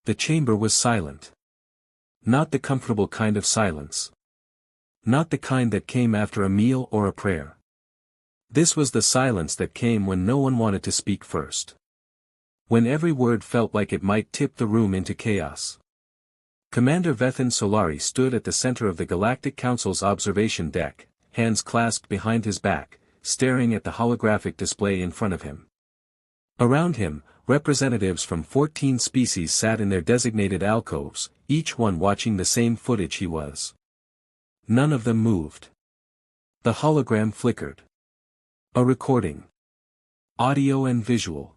The chamber was silent. Not the comfortable kind of silence. Not the kind that came after a meal or a prayer. This was the silence that came when no one wanted to speak first. When every word felt like it might tip the room into chaos. Commander Vethin Solari stood at the center of the Galactic Council's observation deck, hands clasped behind his back, staring at the holographic display in front of him. Around him, representatives from 14 species sat in their designated alcoves, each one watching the same footage he was. None of them moved. The hologram flickered. A recording. Audio and visual.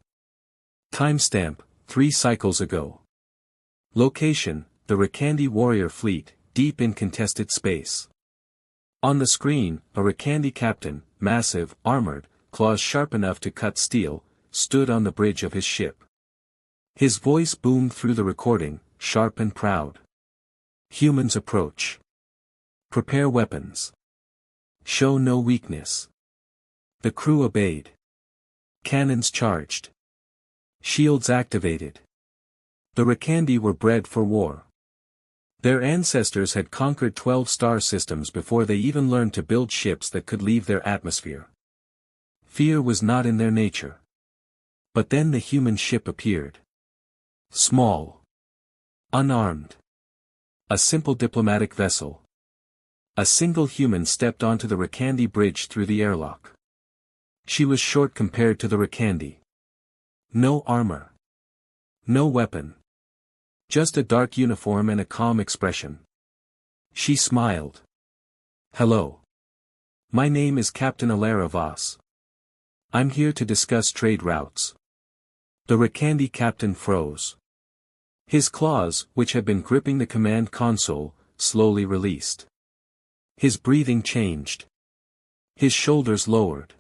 Timestamp, 3 cycles ago. Location, the Rakandi warrior fleet, deep in contested space. On the screen, a Rakandi captain, massive, armored, claws sharp enough to cut steel, stood on the bridge of his ship. His voice boomed through the recording, sharp and proud. Humans approach. Prepare weapons. Show no weakness. The crew obeyed. Cannons charged. Shields activated. The Rakandi were bred for war. Their ancestors had conquered 12 star systems before they even learned to build ships that could leave their atmosphere. Fear was not in their nature. But then the human ship appeared. Small. Unarmed. A simple diplomatic vessel. A single human stepped onto the Rakandi bridge through the airlock. She was short compared to the Rakandi. No armor. No weapon. Just a dark uniform and a calm expression. She smiled. Hello. My name is Captain Alara Voss. I'm here to discuss trade routes. The Rakandi captain froze. His claws, which had been gripping the command console, slowly released. His breathing changed. His shoulders lowered.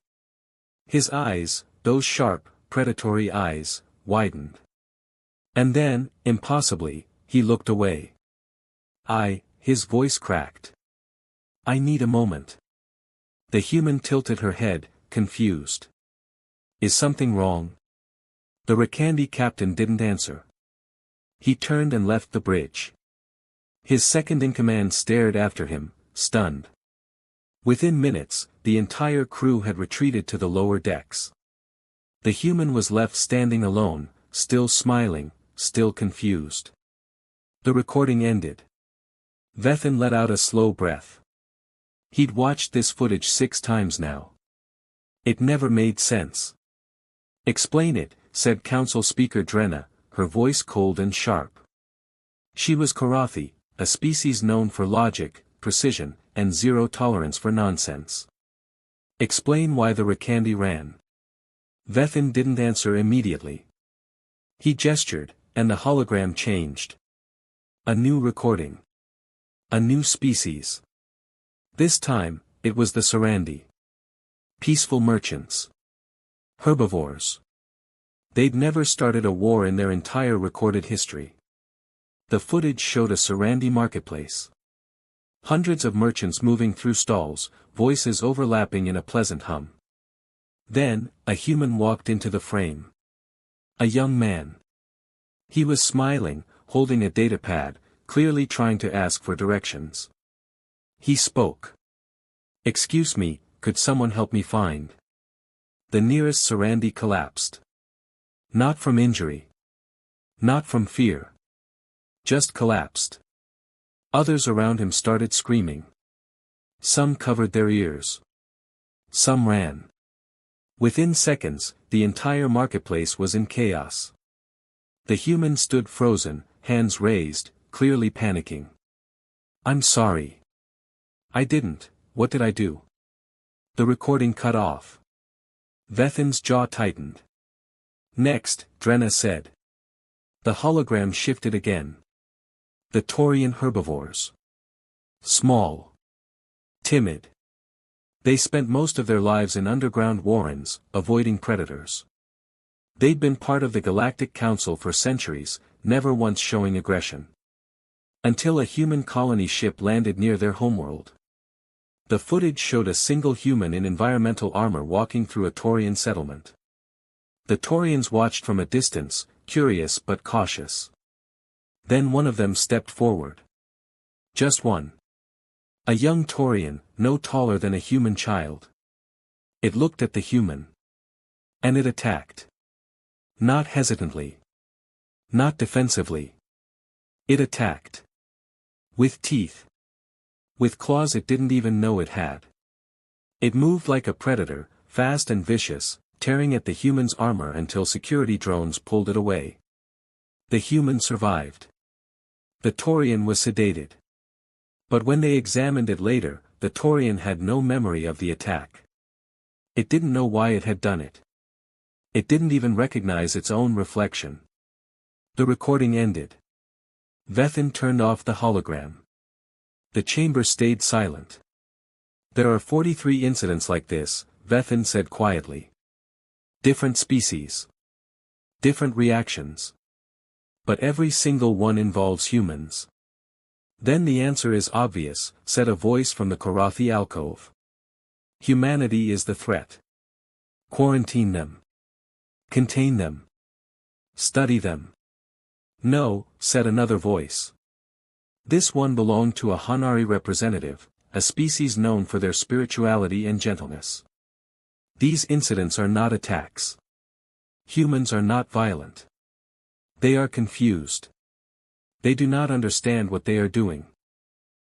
His eyes, those sharp, predatory eyes, widened. And then, impossibly, he looked away. His voice cracked. I need a moment. The human tilted her head, confused. Is something wrong? The Rakandi captain didn't answer. He turned and left the bridge. His second-in-command stared after him, stunned. Within minutes, the entire crew had retreated to the lower decks. The human was left standing alone, still smiling, still confused. The recording ended. Vethin let out a slow breath. He'd watched this footage 6 times now. It never made sense. Explain it, said Council Speaker Drenna, her voice cold and sharp. She was Korathi, a species known for logic, precision, and zero tolerance for nonsense. Explain why the Rakandi ran. Vethin didn't answer immediately. He gestured, and the hologram changed. A new recording. A new species. This time, it was the Sarandi. Peaceful merchants. Herbivores. They'd never started a war in their entire recorded history. The footage showed a Sarandi marketplace. Hundreds of merchants moving through stalls, voices overlapping in a pleasant hum. Then, a human walked into the frame. A young man. He was smiling, holding a datapad, clearly trying to ask for directions. He spoke. Excuse me, could someone help me find? The nearest Sarandi collapsed. Not from injury. Not from fear. Just collapsed. Others around him started screaming. Some covered their ears. Some ran. Within seconds, the entire marketplace was in chaos. The human stood frozen, hands raised, clearly panicking. I'm sorry. I didn't, what did I do? The recording cut off. Vethin's jaw tightened. Next, Drenna said. The hologram shifted again. The Taurian herbivores. Small. Timid. They spent most of their lives in underground warrens, avoiding predators. They'd been part of the Galactic Council for centuries, never once showing aggression. Until a human colony ship landed near their homeworld. The footage showed a single human in environmental armor walking through a Taurian settlement. The Taurians watched from a distance, curious but cautious. Then one of them stepped forward. Just one. A young Taurian, no taller than a human child. It looked at the human. And it attacked. Not hesitantly. Not defensively. It attacked. With teeth. With claws it didn't even know it had. It moved like a predator, fast and vicious, tearing at the human's armor until security drones pulled it away. The human survived. The Taurian was sedated. But when they examined it later, the Taurian had no memory of the attack. It didn't know why it had done it. It didn't even recognize its own reflection. The recording ended. Vethin turned off the hologram. The chamber stayed silent. There are 43 incidents like this, Vethin said quietly. Different species. Different reactions. But every single one involves humans. Then the answer is obvious, said a voice from the Korathi alcove. Humanity is the threat. Quarantine them. Contain them. Study them. No, said another voice. This one belonged to a Hanari representative, a species known for their spirituality and gentleness. These incidents are not attacks. Humans are not violent. They are confused. They do not understand what they are doing.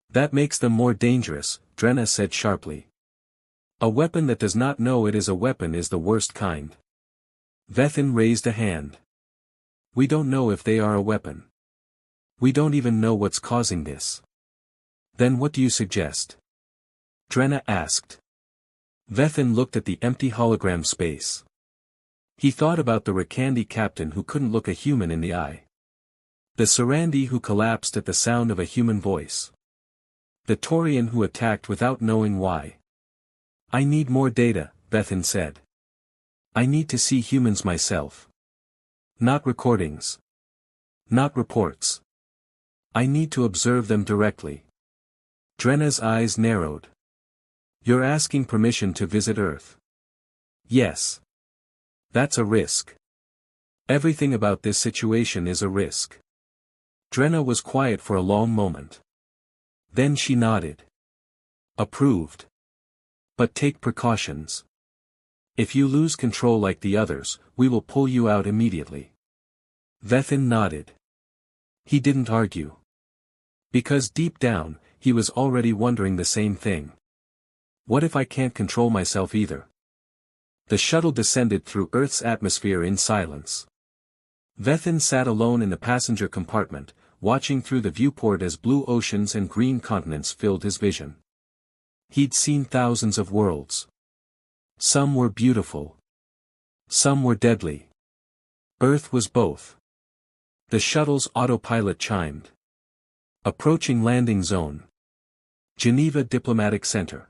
That makes them more dangerous, Drenna said sharply. A weapon that does not know it is a weapon is the worst kind. Vethin raised a hand. We don't know if they are a weapon. We don't even know what's causing this. Then what do you suggest? Drenna asked. Vethin looked at the empty hologram space. He thought about the Rakandi captain who couldn't look a human in the eye. The Sarandi who collapsed at the sound of a human voice. The Taurian who attacked without knowing why. I need more data, Vethin said. I need to see humans myself. Not recordings. Not reports. I need to observe them directly. Drenna's eyes narrowed. You're asking permission to visit Earth. Yes. That's a risk. Everything about this situation is a risk. Drenna was quiet for a long moment. Then she nodded. Approved. But take precautions. If you lose control like the others, we will pull you out immediately. Vethin nodded. He didn't argue. Because deep down, he was already wondering the same thing. What if I can't control myself either? The shuttle descended through Earth's atmosphere in silence. Vethin sat alone in the passenger compartment, watching through the viewport as blue oceans and green continents filled his vision. He'd seen thousands of worlds. Some were beautiful. Some were deadly. Earth was both. The shuttle's autopilot chimed. Approaching landing zone. Geneva Diplomatic Center.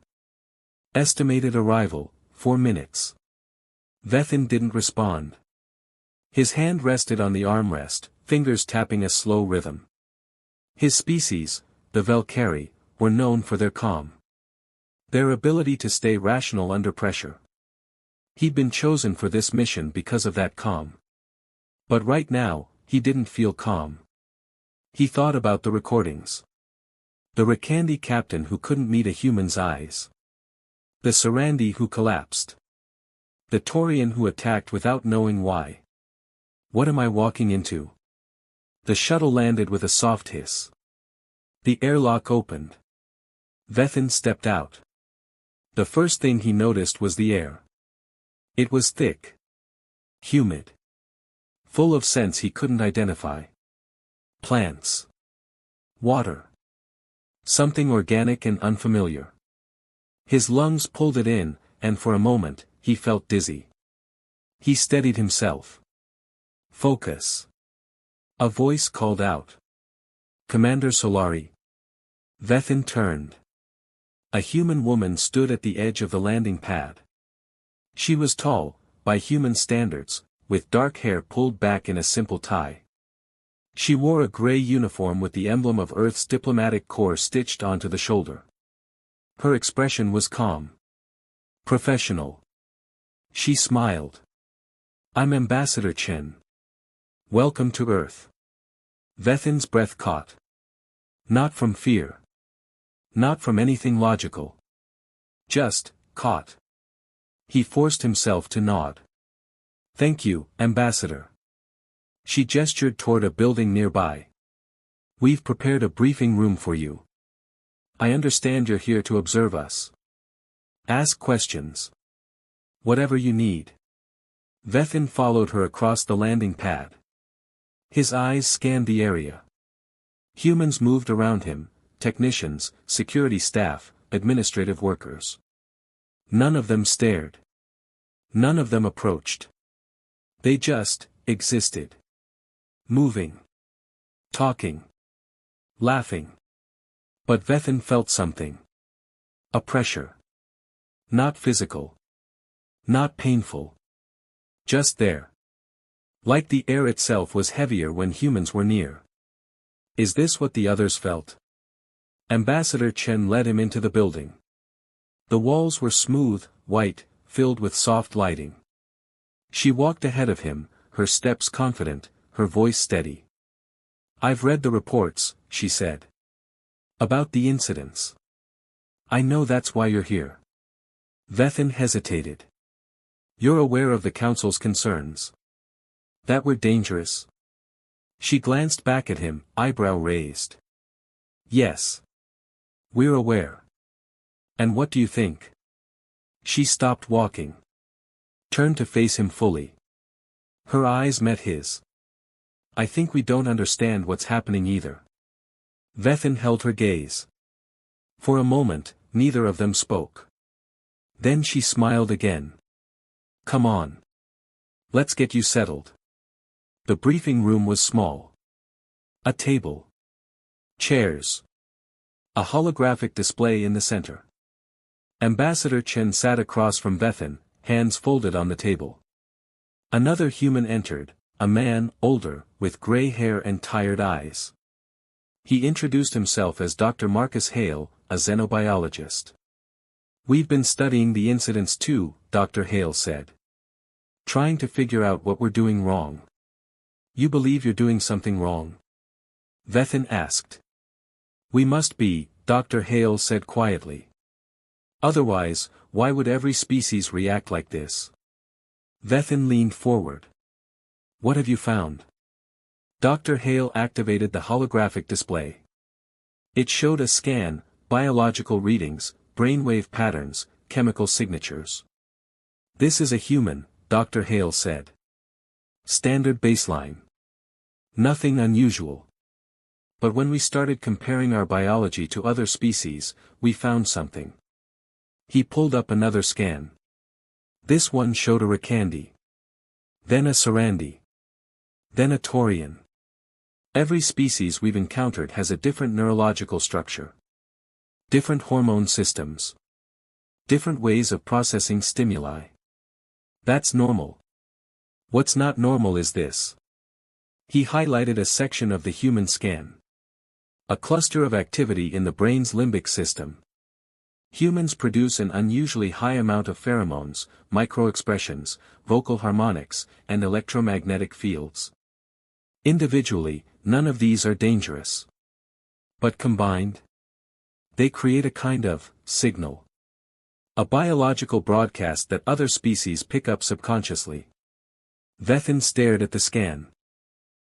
Estimated arrival, 4 minutes. Vethin didn't respond. His hand rested on the armrest, fingers tapping a slow rhythm. His species, the Valkyrie, were known for their calm. Their ability to stay rational under pressure. He'd been chosen for this mission because of that calm. But right now, he didn't feel calm. He thought about the recordings. The Rakandi captain who couldn't meet a human's eyes. The Sarandi who collapsed. The Taurian who attacked without knowing why. What am I walking into? The shuttle landed with a soft hiss. The airlock opened. Vethin stepped out. The first thing he noticed was the air. It was thick. Humid. Full of scents he couldn't identify. Plants. Water. Something organic and unfamiliar. His lungs pulled it in, and for a moment, he felt dizzy. He steadied himself. Focus. A voice called out. Commander Solari. Vethin turned. A human woman stood at the edge of the landing pad. She was tall, by human standards, with dark hair pulled back in a simple tie. She wore a gray uniform with the emblem of Earth's diplomatic corps stitched onto the shoulder. Her expression was calm. Professional. She smiled. I'm Ambassador Chen. Welcome to Earth. Vethin's breath caught. Not from fear. Not from anything logical. Just, caught. He forced himself to nod. Thank you, Ambassador. She gestured toward a building nearby. We've prepared a briefing room for you. I understand you're here to observe us. Ask questions. Whatever you need. Vethin followed her across the landing pad. His eyes scanned the area. Humans moved around him, technicians, security staff, administrative workers. None of them stared. None of them approached. They just existed. Moving. Talking. Laughing. But Vethin felt something. A pressure. Not physical. Not painful. Just there. Like the air itself was heavier when humans were near. Is this what the others felt? Ambassador Chen led him into the building. The walls were smooth, white, filled with soft lighting. She walked ahead of him, her steps confident, her voice steady. I've read the reports, she said. About the incidents. I know that's why you're here. Vethin hesitated. You're aware of the Council's concerns. That we're dangerous? She glanced back at him, eyebrow raised. Yes. We're aware. And what do you think? She stopped walking. Turned to face him fully. Her eyes met his. I think we don't understand what's happening either. Vethin held her gaze. For a moment, neither of them spoke. Then she smiled again. Come on. Let's get you settled. The briefing room was small. A table. Chairs. A holographic display in the center. Ambassador Chen sat across from Vethin, hands folded on the table. Another human entered, a man, older, with gray hair and tired eyes. He introduced himself as Dr. Marcus Hale, a xenobiologist. We've been studying the incidents too, Dr. Hale said. Trying to figure out what we're doing wrong. You believe you're doing something wrong? Vethin asked. We must be, Dr. Hale said quietly. Otherwise, why would every species react like this? Vethin leaned forward. What have you found? Dr. Hale activated the holographic display. It showed a scan, biological readings, brainwave patterns, chemical signatures. This is a human, Dr. Hale said. Standard baseline. Nothing unusual. But when we started comparing our biology to other species, we found something. He pulled up another scan. This one showed a Rakandi. Then a Sarandi. Then a Taurian. Every species we've encountered has a different neurological structure. Different hormone systems. Different ways of processing stimuli. That's normal. What's not normal is this. He highlighted a section of the human scan. A cluster of activity in the brain's limbic system. Humans produce an unusually high amount of pheromones, microexpressions, vocal harmonics, and electromagnetic fields. Individually, none of these are dangerous. But combined, they create a kind of signal. A biological broadcast that other species pick up subconsciously. Vethin stared at the scan.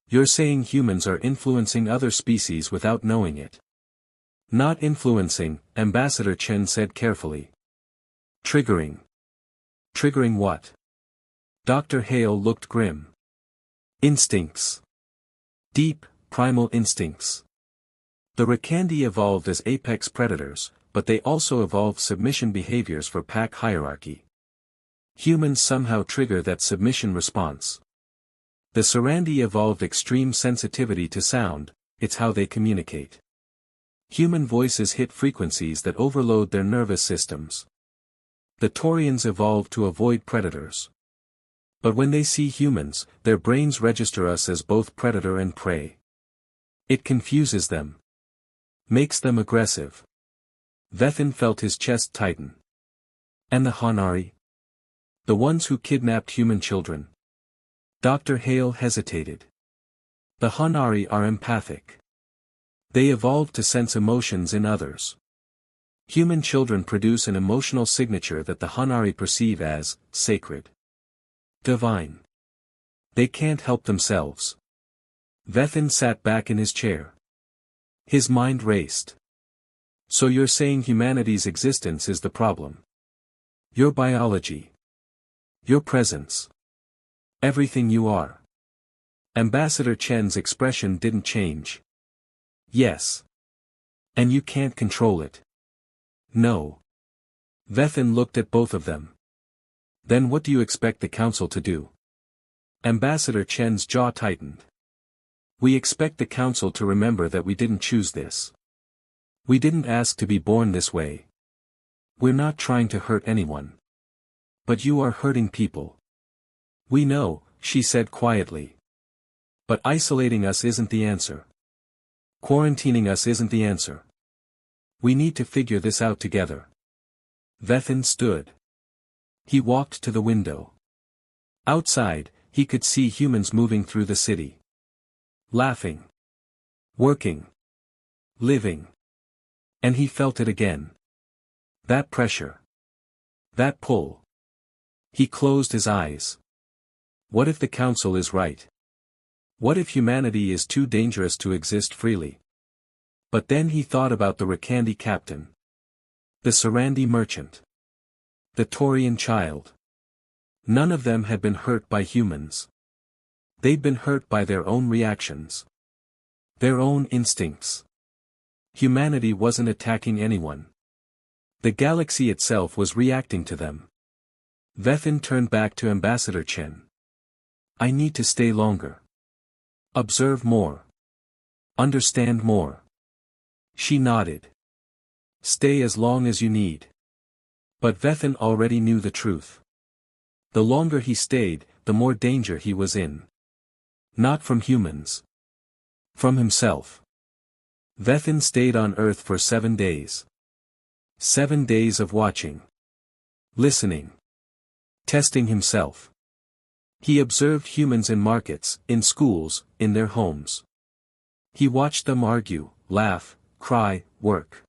You're saying humans are influencing other species without knowing it. Not influencing, Ambassador Chen said carefully. Triggering. Triggering what? Dr. Hale looked grim. Instincts. Deep, primal instincts. The Rakandi evolved as apex predators, but they also evolved submission behaviors for pack hierarchy. Humans somehow trigger that submission response. The Sarandi evolved extreme sensitivity to sound, it's how they communicate. Human voices hit frequencies that overload their nervous systems. The Taurians evolved to avoid predators. But when they see humans, their brains register us as both predator and prey. It confuses them. Makes them aggressive. Vethin felt his chest tighten. And the Hanari? The ones who kidnapped human children? Dr. Hale hesitated. The Hanari are empathic. They evolved to sense emotions in others. Human children produce an emotional signature that the Hanari perceive as sacred, divine. They can't help themselves. Vethin sat back in his chair. His mind raced. So you're saying humanity's existence is the problem? Your biology. Your presence. Everything you are. Ambassador Chen's expression didn't change. Yes. And you can't control it. No. Vethin looked at both of them. Then what do you expect the council to do? Ambassador Chen's jaw tightened. We expect the council to remember that we didn't choose this. We didn't ask to be born this way. We're not trying to hurt anyone. But you are hurting people. We know, she said quietly. But isolating us isn't the answer. Quarantining us isn't the answer. We need to figure this out together. Vethin stood. He walked to the window. Outside, he could see humans moving through the city. Laughing. Working. Living. And he felt it again. That pressure. That pull. He closed his eyes. What if the council is right? What if humanity is too dangerous to exist freely? But then he thought about the Rakandi captain. The Sarandi merchant. The Taurian child. None of them had been hurt by humans. They'd been hurt by their own reactions. Their own instincts. Humanity wasn't attacking anyone. The galaxy itself was reacting to them. Vethin turned back to Ambassador Chen. I need to stay longer. Observe more. Understand more. She nodded. Stay as long as you need. But Vethin already knew the truth. The longer he stayed, the more danger he was in. Not from humans. From himself. Vethin stayed on Earth for 7 days. 7 days of watching. Listening. Testing himself. He observed humans in markets, in schools, in their homes. He watched them argue, laugh, cry, work.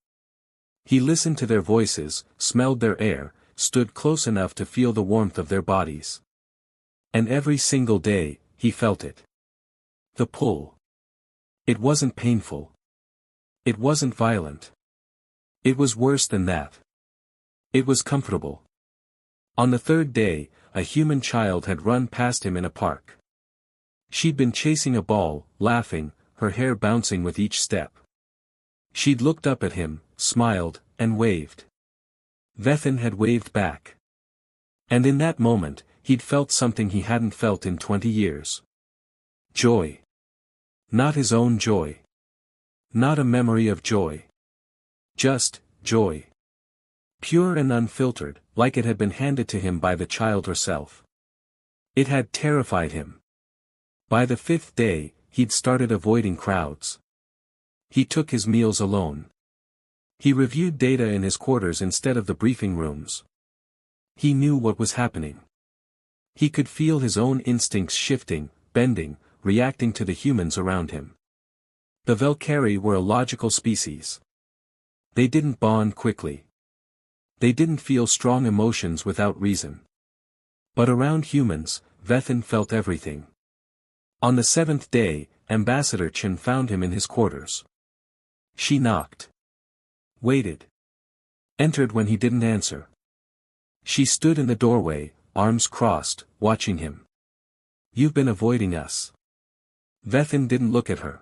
He listened to their voices, smelled their air, stood close enough to feel the warmth of their bodies. And every single day, he felt it. The pull. It wasn't painful. It wasn't violent. It was worse than that. It was comfortable. On the 3rd day, a human child had run past him in a park. She'd been chasing a ball, laughing, her hair bouncing with each step. She'd looked up at him, smiled, and waved. Vethin had waved back. And in that moment, he'd felt something he hadn't felt in 20 years. Joy. Not his own joy. Not a memory of joy. Just, joy. Pure and unfiltered, like it had been handed to him by the child herself. It had terrified him. By the 5th day, he'd started avoiding crowds. He took his meals alone. He reviewed data in his quarters instead of the briefing rooms. He knew what was happening. He could feel his own instincts shifting, bending, reacting to the humans around him. The Valkyrie were a logical species. They didn't bond quickly. They didn't feel strong emotions without reason. But around humans, Vethin felt everything. On the 7th day, Ambassador Chen found him in his quarters. She knocked. Waited. Entered when he didn't answer. She stood in the doorway, arms crossed, watching him. You've been avoiding us. Vethin didn't look at her.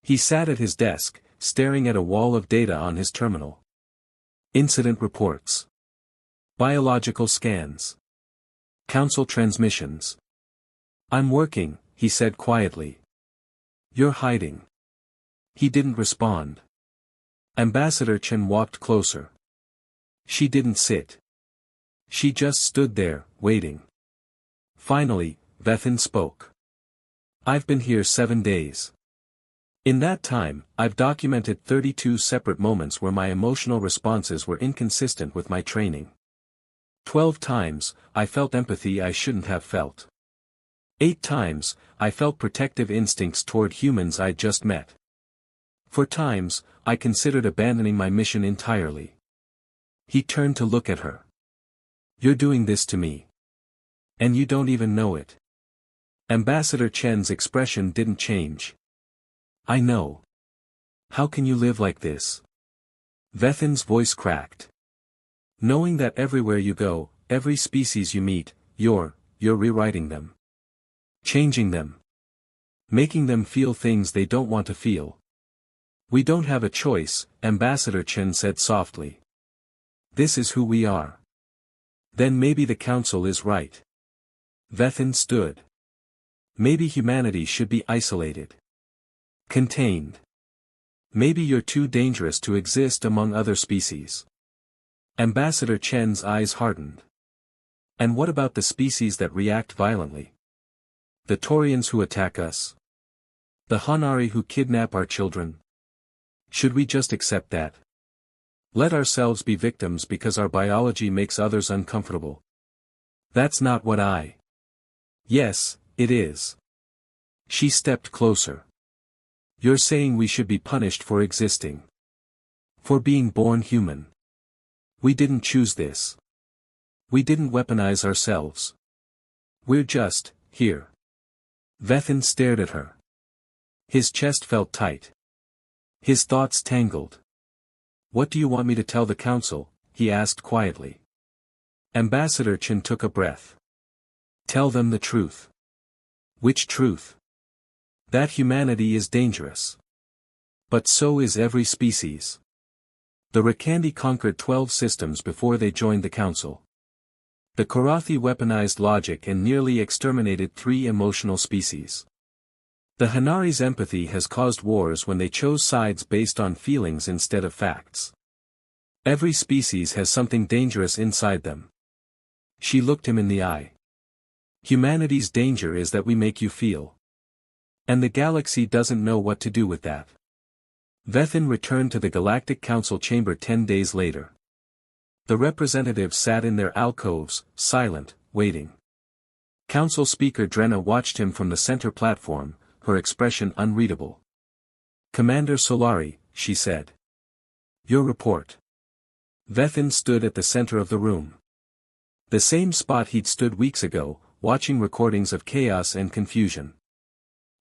He sat at his desk, staring at a wall of data on his terminal. Incident reports. Biological scans. Council transmissions. I'm working, he said quietly. You're hiding. He didn't respond. Ambassador Chen walked closer. She didn't sit. She just stood there, waiting. Finally, Vethin spoke. I've been here 7 days. In that time, I've documented 32 separate moments where my emotional responses were inconsistent with my training. 12 times, I felt empathy I shouldn't have felt. 8 times, I felt protective instincts toward humans I'd just met. 4 times, I considered abandoning my mission entirely. He turned to look at her. You're doing this to me. And you don't even know it. Ambassador Chen's expression didn't change. I know. How can you live like this? Vethin's voice cracked. Knowing that everywhere you go, every species you meet, you're rewriting them. Changing them. Making them feel things they don't want to feel. We don't have a choice, Ambassador Chen said softly. This is who we are. Then maybe the Council is right. Vethin stood. Maybe humanity should be isolated. Contained. Maybe you're too dangerous to exist among other species. Ambassador Chen's eyes hardened. And what about the species that react violently? The Taurians who attack us? The Hanari who kidnap our children? Should we just accept that? Let ourselves be victims because our biology makes others uncomfortable? That's not what I... Yes, it is. She stepped closer. You're saying we should be punished for existing. For being born human. We didn't choose this. We didn't weaponize ourselves. We're just, here. Vethin stared at her. His chest felt tight. His thoughts tangled. What do you want me to tell the Council? He asked quietly. Ambassador Chen took a breath. Tell them the truth. Which truth? That humanity is dangerous. But so is every species. The Rakandi conquered 12 systems before they joined the Council. The Korathi weaponized logic and nearly exterminated 3 emotional species. The Hanari's empathy has caused wars when they chose sides based on feelings instead of facts. Every species has something dangerous inside them. She looked him in the eye. Humanity's danger is that we make you feel. And the galaxy doesn't know what to do with that. Vethin returned to the Galactic Council chamber 10 days later. The representatives sat in their alcoves, silent, waiting. Council Speaker Drenna watched him from the center platform, her expression unreadable. Commander Solari, she said. Your report. Vethin stood at the center of the room. The same spot he'd stood weeks ago, watching recordings of chaos and confusion.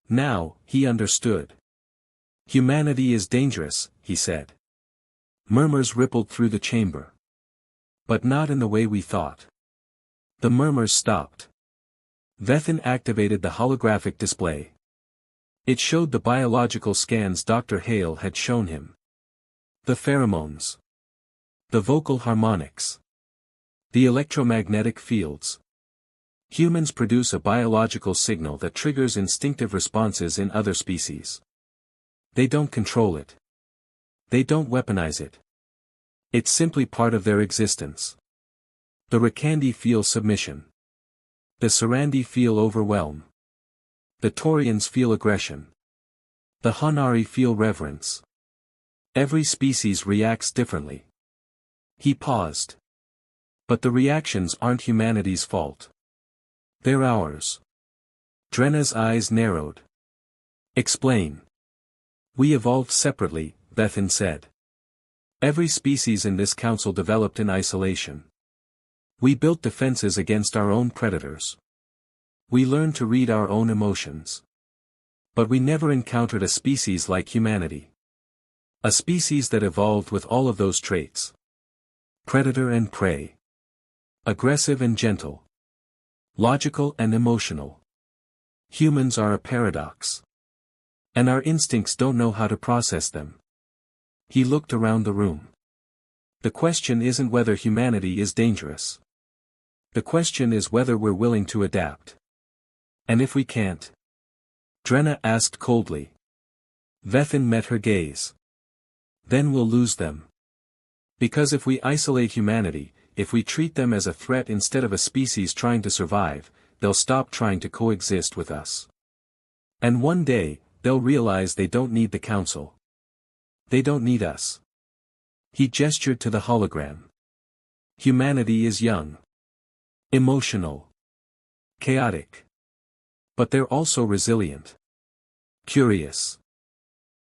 Now, he understood. Humanity is dangerous, he said. Murmurs rippled through the chamber. But not in the way we thought. The murmurs stopped. Vethin activated the holographic display. It showed the biological scans Dr. Hale had shown him. The pheromones. The vocal harmonics. The electromagnetic fields. Humans produce a biological signal that triggers instinctive responses in other species. They don't control it. They don't weaponize it. It's simply part of their existence. The Rakandi feel submission. The Sarandi feel overwhelm. The Taurians feel aggression. The Hanari feel reverence. Every species reacts differently. He paused. But the reactions aren't humanity's fault. They're ours. Drenna's eyes narrowed. Explain. We evolved separately, Vethin said. Every species in this council developed in isolation. We built defenses against our own predators. We learned to read our own emotions. But we never encountered a species like humanity. A species that evolved with all of those traits. Predator and prey. Aggressive and gentle. Logical and emotional. Humans are a paradox. And our instincts don't know how to process them. He looked around the room. The question isn't whether humanity is dangerous. The question is whether we're willing to adapt. And if we can't? Drenna asked coldly. Vethin met her gaze. Then we'll lose them. Because if we isolate humanity, if we treat them as a threat instead of a species trying to survive, they'll stop trying to coexist with us. And one day, they'll realize they don't need the council. They don't need us. He gestured to the hologram. Humanity is young. Emotional. Chaotic. But they're also resilient. Curious.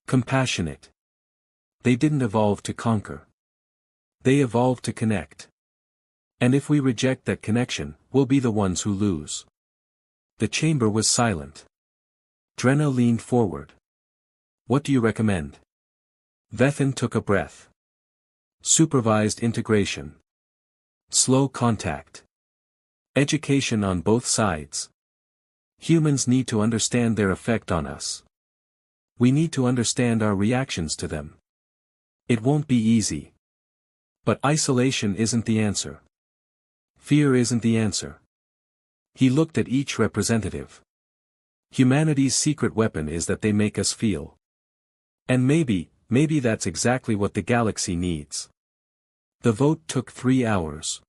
Compassionate. They didn't evolve to conquer. They evolved to connect. And if we reject that connection, we'll be the ones who lose. The chamber was silent. Drenna leaned forward. What do you recommend? Vethin took a breath. Supervised integration. Slow contact. Education on both sides. Humans need to understand their effect on us. We need to understand our reactions to them. It won't be easy. But isolation isn't the answer. Fear isn't the answer. He looked at each representative. Humanity's secret weapon is that they make us feel. And maybe that's exactly what the galaxy needs. The vote took 3 hours.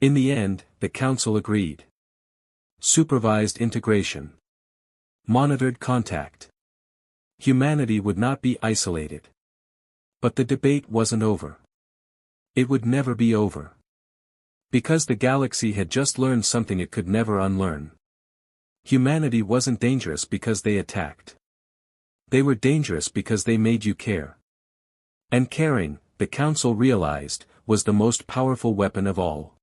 In the end, the council agreed. Supervised integration. Monitored contact. Humanity would not be isolated. But the debate wasn't over. It would never be over. Because the galaxy had just learned something it could never unlearn. Humanity wasn't dangerous because they attacked. They were dangerous because they made you care. And caring, the council realized, was the most powerful weapon of all.